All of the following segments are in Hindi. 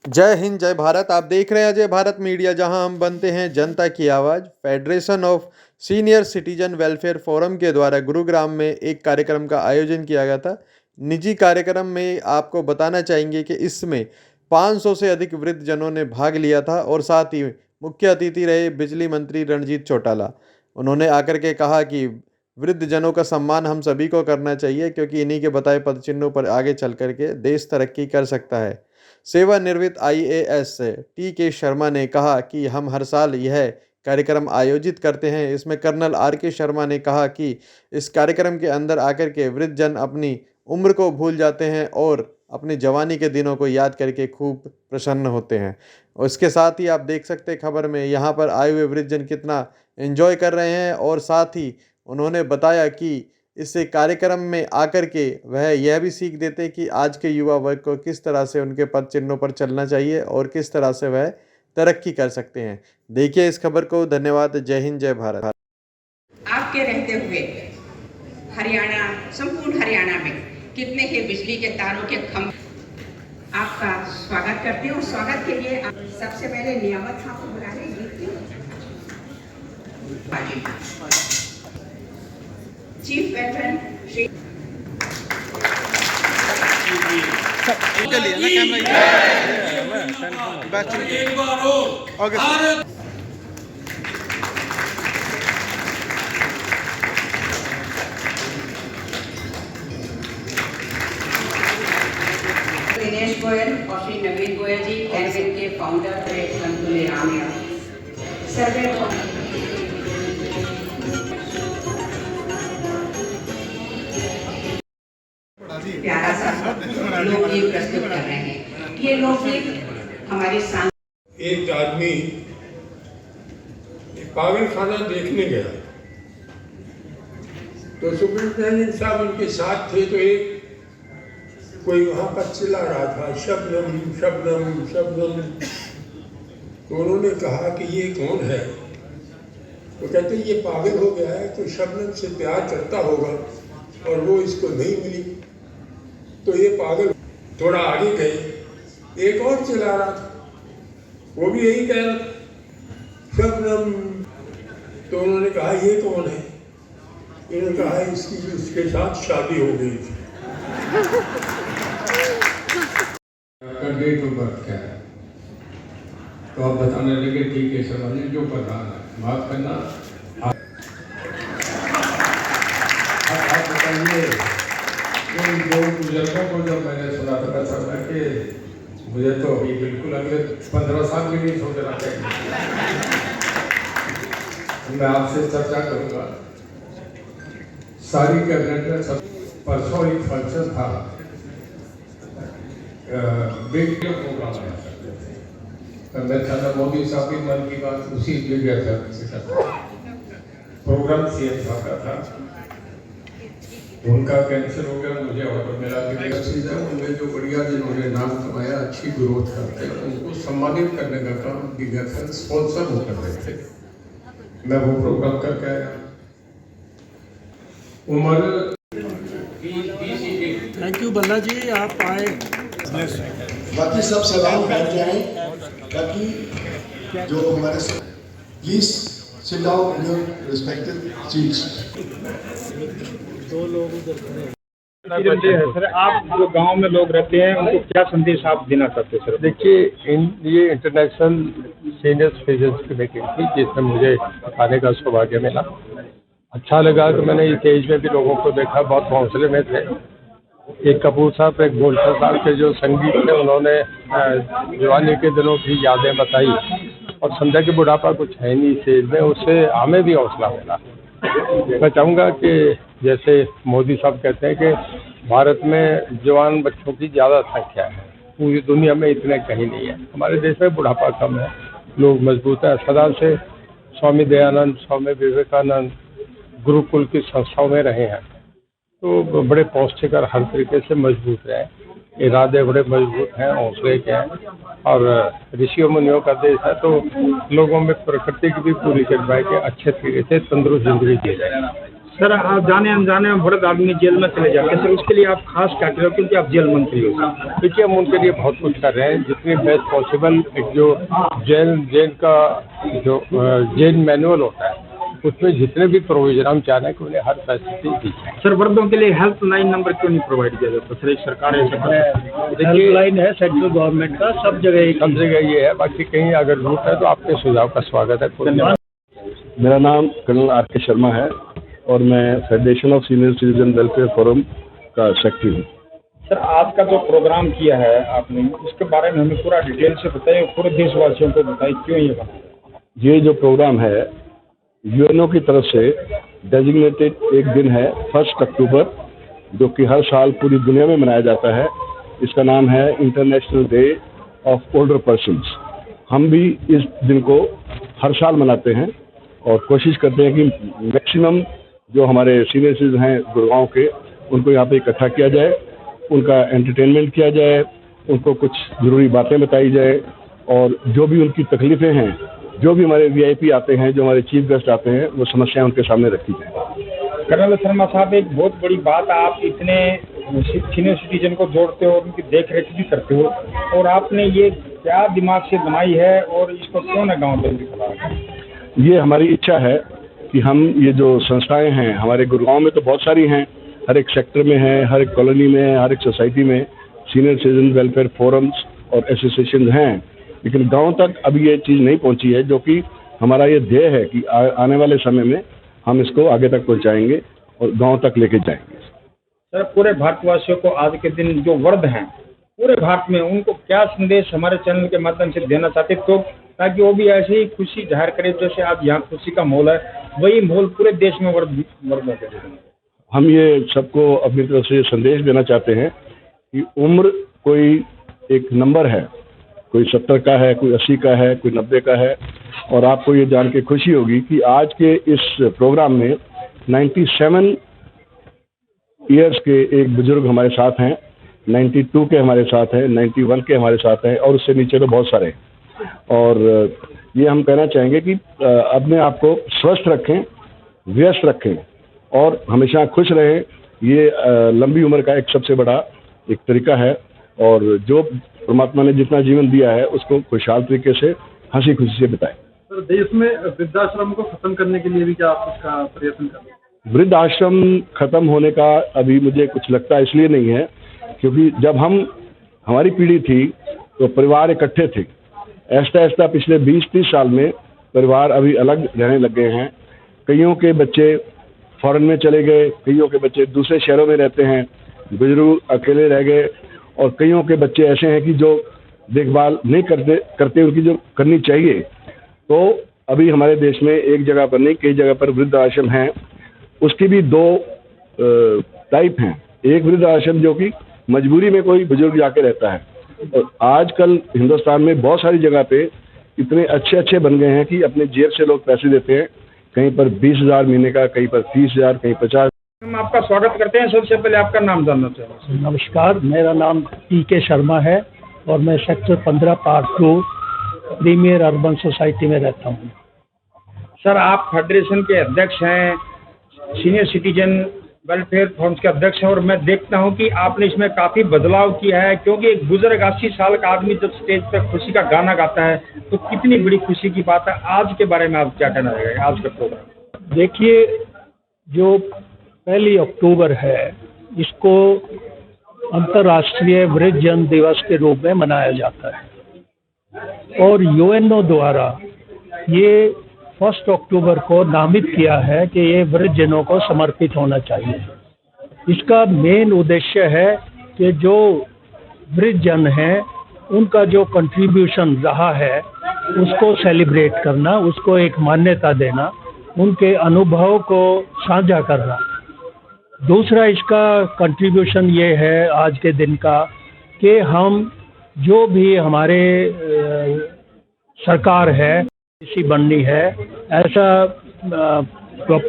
जय हिंद, जय भारत। आप देख रहे हैं अजय भारत मीडिया, जहां हम बनते हैं जनता की आवाज़। Federation of senior citizen welfare forum के द्वारा गुरुग्राम में एक कार्यक्रम का आयोजन किया गया था। निजी कार्यक्रम में आपको बताना चाहेंगे कि इसमें 500 से अधिक वृद्धजनों ने भाग लिया था और साथ ही मुख्य अतिथि रहे बिजली मंत्री रणजीत चौटाला। उन्होंने आकर के कहा कि वृद्धजनों का सम्मान हम सभी को करना चाहिए, क्योंकि इन्हीं के बताए पद चिन्हों पर आगे चल करके देश तरक्की कर सकता है। सेवानिवृत्त आईएएस टी के शर्मा ने कहा कि हम हर साल यह कार्यक्रम आयोजित करते हैं। इसमें कर्नल आर के शर्मा ने कहा कि इस कार्यक्रम के अंदर आकर के वृद्धजन अपनी उम्र को भूल जाते हैं और अपनी जवानी के दिनों को याद करके खूब प्रसन्न होते हैं। और इसके साथ ही आप देख सकते हैं खबर में यहाँ पर आए हुए वृद्धजन कितना एंजॉय कर रहे हैं, और साथ ही उन्होंने बताया कि इस कार्यक्रम में आकर के वह यह भी सीख देते कि आज के युवा वर्ग को किस तरह से उनके पद चिन्हों पर चलना चाहिए और किस तरह से वह तरक्की कर सकते हैं। देखिए इस खबर को। धन्यवाद। जय हिंद, जय भारत। आपके रहते हुए हरियाणा, संपूर्ण हरियाणा में कितने ही बिजली के तारों के खंभ। आपका स्वागत करते हैं। स्वागत के लिए सबसे पहले नियामत साहब को बुला रहे हैं। चीफ वेटरन श्री दिनेश गोयल और श्री नवीन गोयल जी, कैबिनेट के फाउंडर संतुले राम सर्वे प्यारा सा लोकगीत प्रस्तुत कर रहे हैं। ये लोकगीत हमारे एक आदमी पागल खाना देखने गया तो सुपरिटेंडेंट साहब उनके साथ थे। तो एक कोई वहां पर चिल्ला रहा था, शबनम शबनम शबनम। तो उन्होंने कहा कि ये कौन है? तो कहते ये पागल हो गया है, तो शबनम से प्यार करता होगा और वो इसको नहीं मिली। तो ये पागल थोड़ा आगे गए, एक और चिल्ला रहा था, वो भी यही कह रहा था, शबनम। तो उन्होंने कहा ये कौन है? इन्होंने कहा इसकी उसके साथ शादी हो गई थी। डेट ऑफ बर्थ क्या है? तो आप बताने लगे ठीक है सर, मैंने जो प्रधान है माफ करना। आप बताइए उन दो बुजुर्गों को जब मैंने सुना था समझा कि मुझे तो अभी बिल्कुल अगले 15 साल भी नहीं सोच रहा था। मैं आपसे चर्चा करूंगा। सारी कैबिनेट में सब परसों एक फंक्शन था, बिग प्रोग्राम आया करते थे। मैं था मोदी साहब की मन की बात उसी जगह था। प्रोग्राम सीएम साहब का था, उनका कैंसिल हो गया। मुझे ऑर्डर मिला कि उनमें जो बढ़िया जिन्होंने नाम कमाया, अच्छी ग्रोथ करते हैं, उनको सम्मानित करने का काम दिग्गज स्पॉन्सर वो कर रहे थे। मैं वो प्रोग्राम करके आया। उम्र थैंक यू बल्ला जी, आप आए। बाकी सब सवाल बैठ जाएं, ताकि जो हमारे please sit down in your respective seats. दो लोग उधर खड़े। सर, आप जो गांव में लोग रहते हैं उनको क्या संदेश आप देना चाहते हैं? सर देखिए, ये इंटरनेशनल सीनियर सिटीजन्स की मीटिंग थी जिसमें मुझे आने का सौभाग्य मिला। अच्छा लगा कि मैंने इस एज में भी लोगों को देखा, बहुत हौसले में थे। एक कपूर साहब, एक गोल्टर साहब के जो संगीत थे, उन्होंने जवानी के दिनों की यादें बताई और समझा कि बुढ़ापा कुछ है नहीं इस एज में, उससे हमें भी हौसला मिला। मैं चाहूँगा कि जैसे मोदी साहब कहते हैं कि भारत में जवान बच्चों की ज़्यादा संख्या है, पूरी दुनिया में इतने कहीं नहीं है। हमारे देश में बुढ़ापा कम है, लोग मजबूत हैं। सदा से स्वामी दयानंद, स्वामी विवेकानंद गुरुकुल की संस्थाओं में रहे हैं, तो बड़े पौष्टिक और हर तरीके से मजबूत रहे। इरादे बड़े मजबूत हैं, हौसले के हैं, और ऋषियों मुनियों का देश है, तो लोगों में प्रकृति की भी पूरी कृपा है कि अच्छे तरीके से तंदुरुस्त जिंदगी जी जाए। सर आप जाने अनजाने में बड़े आदमी जेल में चले जाते हैं, तो उसके लिए आप खास क्या करें क्योंकि आप जेल मंत्री हो? देखिए हम उनके लिए बहुत कुछ कर रहे हैं, जितनी बेस्ट पॉसिबल एक जो जेल का जो जेल मैनुअल होता है उसमें जितने भी प्रोविजन हम चाह रहे हैं कि उन्हें हर फैसिलिटी दी जाए। सर वर्दों के लिए हेल्पलाइन नंबर क्यों नहीं प्रोवाइड किया जाता? सर एक सरकार हेल्पलाइन है सेंट्रल गवर्नमेंट का, सब जगह ये है, बाकी कहीं अगर जरूरत है तो आपके सुझाव का स्वागत है। धन्यवाद। मेरा नाम कर्नल आर.के. शर्मा है और मैं federation of senior citizen welfare forum का सेक्रेटरी हूँ। सर आज का जो प्रोग्राम किया है आपने, उसके बारे में हमें पूरा डिटेल से बताइए, पूरे देशवासियों को बताइए क्यों ये बना। ये जो प्रोग्राम है यूएनओ की तरफ से डेजिग्नेटेड एक दिन है 1 अक्टूबर, जो कि हर साल पूरी दुनिया में मनाया जाता है। इसका नाम है international day of older persons. हम भी इस दिन को हर साल मनाते हैं और कोशिश करते हैं कि मैक्सिमम जो हमारे सीनियर सिटीजन हैं गुड़गांव के, उनको यहाँ पे इकट्ठा किया जाए, उनका एंटरटेनमेंट किया जाए, उनको कुछ ज़रूरी बातें बताई जाए और जो भी उनकी तकलीफ़ें हैं, जो भी हमारे वीआईपी आते हैं, जो हमारे चीफ गेस्ट आते हैं, वो समस्याएं उनके सामने रखी जाए। कर्नल शर्मा साहब, एक बहुत बड़ी बात, आप इतने सीनियर सिटीजन को जोड़ते हो, उनकी देख रेख भी करते हो, और आपने ये क्या दिमाग से बनाई है और इसको क्यों न गाँव में दिखाया? ये हमारी इच्छा है कि हम ये जो संस्थाएं हैं हमारे गुड़गांव में तो बहुत सारी हैं, हर एक सेक्टर में है, हर एक कॉलोनी में, हर एक सोसाइटी में सीनियर सिटीजन वेलफेयर फोरम्स और एसोसिएशन हैं, लेकिन गांव तक अभी ये चीज़ नहीं पहुंची है, जो कि हमारा ये ध्येय है कि आने वाले समय में हम इसको आगे तक पहुंचाएंगे और गांव तक लेके जाएंगे। सर पूरे भारतवासियों को आज के दिन जो वृद्ध हैं पूरे भारत में, उनको क्या संदेश हमारे चैनल के माध्यम से देना चाहते, तो ताकि वो भी ऐसे ही खुशी जाहिर करे जैसे आज यहाँ खुशी का माहौल है, वही माहौल पूरे देश में वर्धों के लिए। हम ये सबको अपनी तरफ से संदेश देना चाहते हैं कि उम्र कोई एक नंबर है, कोई 70 का है, कोई 80 का है, कोई 90 का है, और आपको ये जान के खुशी होगी कि आज के इस प्रोग्राम में 97 ईयर्स के एक बुजुर्ग हमारे साथ हैं, 92 के हमारे साथ हैं, 91 के हमारे साथ हैं और उससे नीचे तो बहुत सारे हैं। और ये हम कहना चाहेंगे कि अपने आप को स्वस्थ रखें, व्यस्त रखें और हमेशा खुश रहें। ये लंबी उम्र का एक सबसे बड़ा एक तरीका है, और जो परमात्मा ने जितना जीवन दिया है उसको खुशहाल तरीके से हंसी खुशी से बिताएं। सर देश में वृद्धाश्रम को खत्म करने के लिए भी क्या आप उसका प्रयत्न कर रहे हैं? वृद्धाश्रम खत्म होने का अभी मुझे कुछ लगता है इसलिए नहीं है क्योंकि जब हमारी पीढ़ी थी तो परिवार इकट्ठे थे। ऐसा ऐसा पिछले 20-30 साल में परिवार अभी अलग रहने लग गए हैं। कईयों के बच्चे फॉरेन में चले गए, कईयों के बच्चे दूसरे शहरों में रहते हैं, बुजुर्ग अकेले रह गए, और कईयों के बच्चे ऐसे हैं कि जो देखभाल नहीं करते उनकी जो करनी चाहिए। तो अभी हमारे देश में एक जगह पर नहीं, कई जगह पर वृद्ध आश्रम हैं। उसकी भी 2 टाइप हैं। एक वृद्ध आश्रम जो कि मजबूरी में कोई बुजुर्ग जाके रहता है, और आजकल हिंदुस्तान में बहुत सारी जगह पे इतने अच्छे बन गए हैं कि अपने जेब से लोग पैसे देते हैं, कहीं पर 20,000 महीने का, कहीं पर 30,000, कहीं 50। हम आपका स्वागत करते हैं। सबसे पहले आपका नाम जानना चाहूँगा। नमस्कार, मेरा नाम टी.के. शर्मा है और मैं sector 15 part 2 premier urban society में रहता हूँ। सर आप फेडरेशन के अध्यक्ष हैं, सीनियर सिटीजन वेलफेयर फॉर्म्स के अध्यक्ष हैं, और मैं देखता हूं कि आपने इसमें काफ़ी बदलाव किया है, क्योंकि एक बुजुर्ग 80 साल का आदमी जब स्टेज पर खुशी का गाना गाता है तो कितनी बड़ी खुशी की बात है। आज के बारे में आप क्या कहना चाहेंगे आज का प्रोग्राम? देखिए, जो 1 अक्टूबर है इसको अंतर्राष्ट्रीय वृद्धजन दिवस के रूप में मनाया जाता है, और यूएनओ द्वारा ये 1 अक्टूबर को नामित किया है कि ये वृद्धजनों को समर्पित होना चाहिए। इसका मेन उद्देश्य है कि जो वृद्धजन हैं उनका जो कंट्रीब्यूशन रहा है उसको सेलिब्रेट करना, उसको एक मान्यता देना, उनके अनुभव को साझा करना। दूसरा इसका कंट्रीब्यूशन ये है आज के दिन का कि हम जो भी हमारे सरकार है पॉलिसी बननी है, ऐसा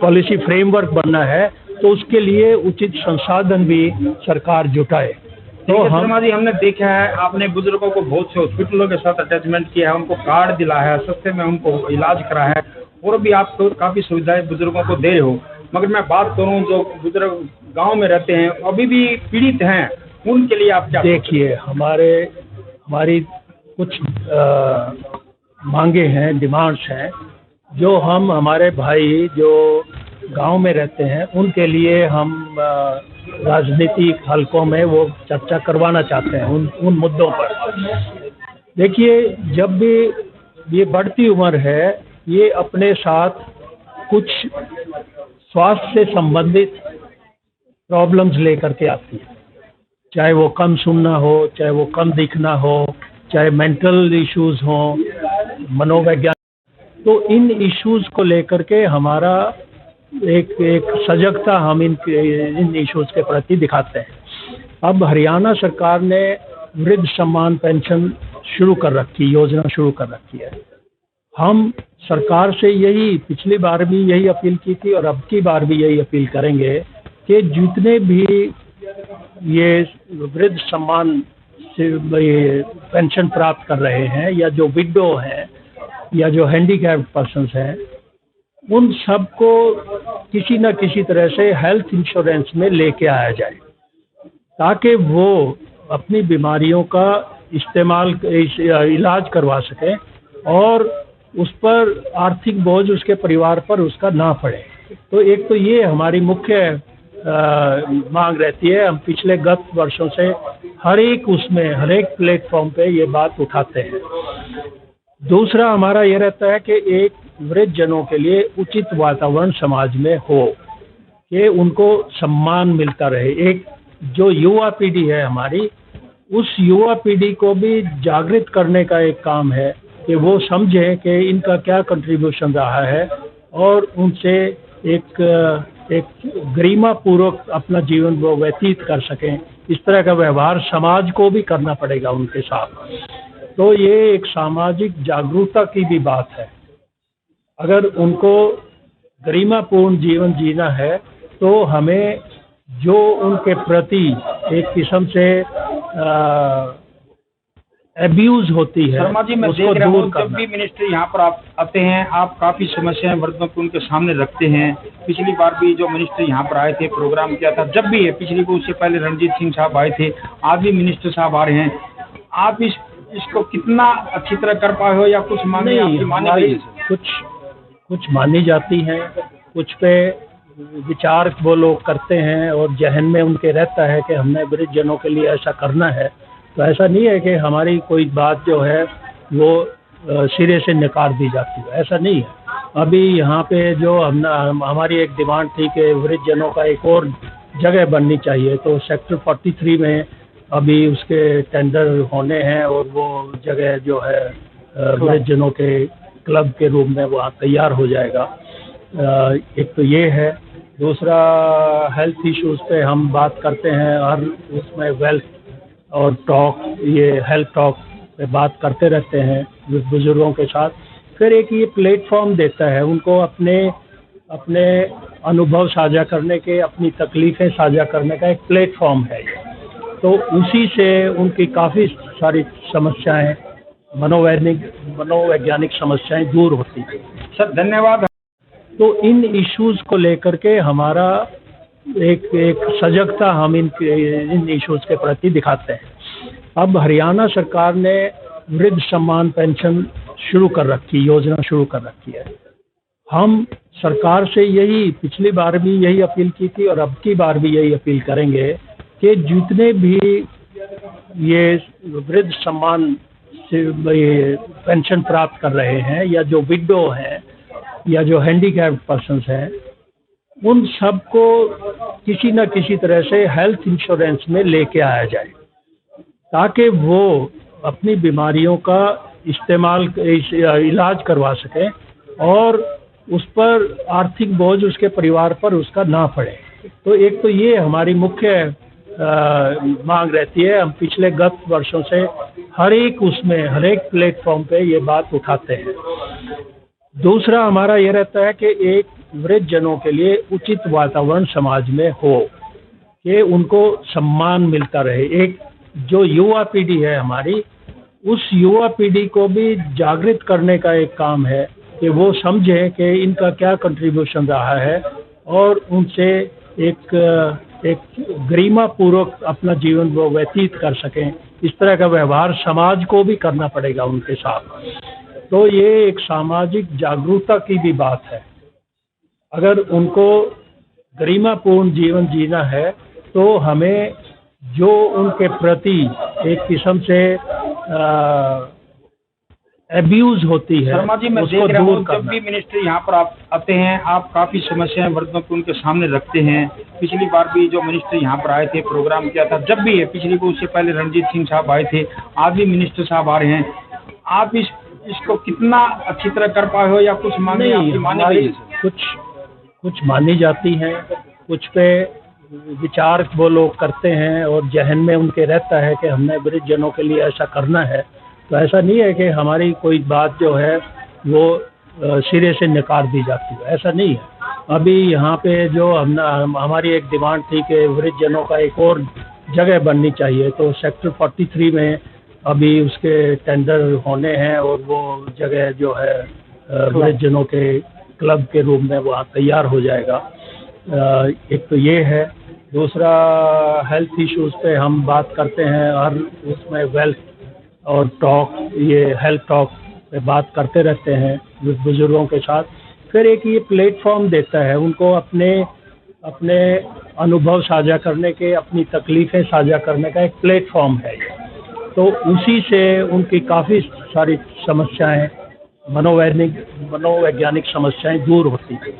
पॉलिसी फ्रेमवर्क बनना है, तो उसके लिए उचित संसाधन भी सरकार जुटाए। तो हमने देखा है आपने बुजुर्गों को बहुत से हॉस्पिटलों के साथ अटैचमेंट किया है, उनको कार्ड दिलाया है, सस्ते में उनको इलाज करा है, और भी आप तो काफ़ी सुविधाएं बुजुर्गों को दे रहे हो। मगर मैं बात करूं जो बुजुर्ग गांव में रहते हैं अभी भी पीड़ित हैं, उनके लिए आप क्या देखिए, हमारी कुछ मांगे हैं, डिमांड्स हैं, जो हम हमारे भाई जो गांव में रहते हैं उनके लिए हम राजनीतिक हलकों में वो चर्चा करवाना चाहते हैं उन मुद्दों पर। देखिए, जब भी ये बढ़ती उम्र है, ये अपने साथ कुछ स्वास्थ्य से संबंधित प्रॉब्लम्स लेकर के आती है, चाहे वो कम सुनना हो, चाहे वो कम दिखना हो, चाहे मेंटल इश्यूज हों, मनोवैज्ञानिक। तो इन इश्यूज को लेकर के हमारा एक सजगता हम इन इश्यूज के प्रति दिखाते हैं। अब हरियाणा सरकार ने वृद्ध सम्मान पेंशन शुरू कर रखी, योजना शुरू कर रखी है। हम सरकार से यही पिछली बार भी यही अपील की थी और अब की बार भी यही अपील करेंगे कि जितने भी ये वृद्ध सम्मान से पेंशन प्राप्त कर रहे हैं या जो विडो हैं या जो हैंडीकैप्ड पर्सन्स हैं, उन सबको किसी न किसी तरह से हेल्थ इंश्योरेंस में लेके आया जाए, ताकि वो अपनी बीमारियों का इलाज करवा सकें और उस पर आर्थिक बोझ उसके परिवार पर उसका ना पड़े। तो एक तो ये हमारी मुख्य मांग रहती है। हम पिछले गत वर्षों से हर एक प्लेटफॉर्म पे ये बात उठाते हैं। दूसरा हमारा ये रहता है कि एक वृद्ध जनों के लिए उचित वातावरण समाज में हो, कि उनको सम्मान मिलता रहे। एक जो युवा पीढ़ी है हमारी, उस युवा पीढ़ी को भी जागृत करने का एक काम है कि वो समझे कि इनका क्या कंट्रीब्यूशन रहा है और उनसे एक गरिमा पूर्वक अपना जीवन वो व्यतीत कर सकें। इस तरह का व्यवहार समाज को भी करना पड़ेगा उनके साथ। तो ये एक सामाजिक जागरूकता की भी बात है। अगर उनको गरिमापूर्ण जीवन जीना है तो हमें जो उनके प्रति एक किस्म से एब्यूज होती है, शर्मा जी, मैं उसको देख रहा हूँ दूर जब करना। भी मिनिस्टर यहाँ पर आप आते हैं, आप काफी समस्याएं वर्तमान में उनके सामने रखते हैं। पिछली बार भी जो मिनिस्टर यहाँ पर आए थे, प्रोग्राम किया था, जब भी है पिछली को उससे पहले रणजीत सिंह साहब आए थे, आज भी मिनिस्टर साहब आ रहे हैं। आप इसको कितना अच्छी तरह कर पाए हो या कुछ मांगे आपकी मानी गई है? कुछ मानी जाती हैं, कुछ पे विचार वो लोग करते हैं और जहन में उनके रहता है कि हमने वृद्ध जनों के लिए ऐसा करना है। तो ऐसा नहीं है कि हमारी कोई बात जो है वो सिरे से नकार दी जाती है, ऐसा नहीं है। अभी यहाँ पे जो हमारी एक डिमांड थी कि वृद्ध जनों का एक और जगह बननी चाहिए, तो सेक्टर 43 में अभी उसके टेंडर होने हैं और वो जगह जो है वृद्ध जनों के क्लब के रूप में वहाँ तैयार हो जाएगा। एक तो ये है। दूसरा, हेल्थ इश्यूज पे हम बात करते हैं हर उसमें वेल्थ और टॉक, ये हेल्थ टॉक पे बात करते रहते हैं बुजुर्गों के साथ। फिर एक ये प्लेटफॉर्म देता है उनको अपने अनुभव साझा करने के, अपनी तकलीफ़ें साझा करने का एक प्लेटफॉर्म है। तो उसी से उनकी काफ़ी सारी समस्याएं, मनोवैज्ञानिक समस्याएं दूर होती हैं। सर धन्यवाद। तो इन इश्यूज को लेकर के हमारा एक सजगता हम इन इश्यूज के प्रति दिखाते हैं। अब हरियाणा सरकार ने वृद्ध सम्मान पेंशन शुरू कर रखी, योजना शुरू कर रखी है। हम सरकार से यही पिछली बार भी यही अपील की थी और अब की बार भी यही अपील करेंगे कि जितने भी ये वृद्ध सम्मान से पेंशन प्राप्त कर रहे हैं या जो विडो हैं या जो हैंडीकैप्ड पर्सन्स हैं, उन सबको किसी न किसी तरह से हेल्थ इंश्योरेंस में लेके आया जाए, ताकि वो अपनी बीमारियों का इलाज करवा सकें और उस पर आर्थिक बोझ उसके परिवार पर उसका ना पड़े। तो एक तो ये हमारी मुख्य मांग रहती है। हम पिछले गत वर्षों से हर एक प्लेटफॉर्म पे ये बात उठाते हैं। दूसरा हमारा ये रहता है कि एक वृद्ध जनों के लिए उचित वातावरण समाज में हो, कि उनको सम्मान मिलता रहे। एक जो युवा पीढ़ी है हमारी, उस युवा पीढ़ी को भी जागृत करने का एक काम है कि वो समझे कि इनका क्या कंट्रीब्यूशन रहा है और उनसे एक गरिमा पूर्वक अपना जीवन वो व्यतीत कर सकें। इस तरह का व्यवहार समाज को भी करना पड़ेगा उनके साथ। तो ये एक सामाजिक जागरूकता की भी बात है। अगर उनको गरिमापूर्ण जीवन जीना है तो हमें जो उनके प्रति एक किस्म से एब्यूज होती है, शर्मा जी, मैं देख रहा हूँ जब भी मिनिस्टर यहाँ पर आप आते हैं आप काफ़ी समस्याएं वर्तमान में उनके सामने रखते हैं। पिछली बार भी जो मिनिस्टर यहाँ पर आए थे, प्रोग्राम किया था, जब भी है पिछली को उससे पहले रणजीत सिंह साहब आए थे, आज भी मिनिस्टर साहब आ रहे हैं। आप इसको कितना अच्छी तरह कर पाए हो या कुछ मांगे आपकी मानी गई? कुछ मानी जाती हैं, कुछ पे विचार वो लोग करते हैं और जहन में उनके रहता है कि हमने वृद्ध जनों के लिए ऐसा करना है। तो ऐसा नहीं है कि हमारी कोई बात जो है वो सिरे से नकार दी जाती है, ऐसा नहीं है। अभी यहाँ पे जो हमारी एक डिमांड थी कि वृद्ध जनों का एक और जगह बननी चाहिए, तो सेक्टर 43 में अभी उसके टेंडर होने हैं और वो जगह जो है वृद्ध जनों के क्लब के रूप में वहाँ तैयार हो जाएगा। एक तो ये है। दूसरा, हेल्थ इश्यूज़ पे हम बात करते हैं हर उसमें वेल्थ और टॉक, ये हेल्थ टॉक पे बात करते रहते हैं बुजुर्गों के साथ। फिर एक ये प्लेटफॉर्म देता है उनको अपने अनुभव साझा करने के, अपनी तकलीफ़ें साझा करने का एक प्लेटफॉर्म है। तो उसी से उनकी काफ़ी सारी समस्याएं, मनोवैज्ञानिक समस्याएं दूर होती हैं।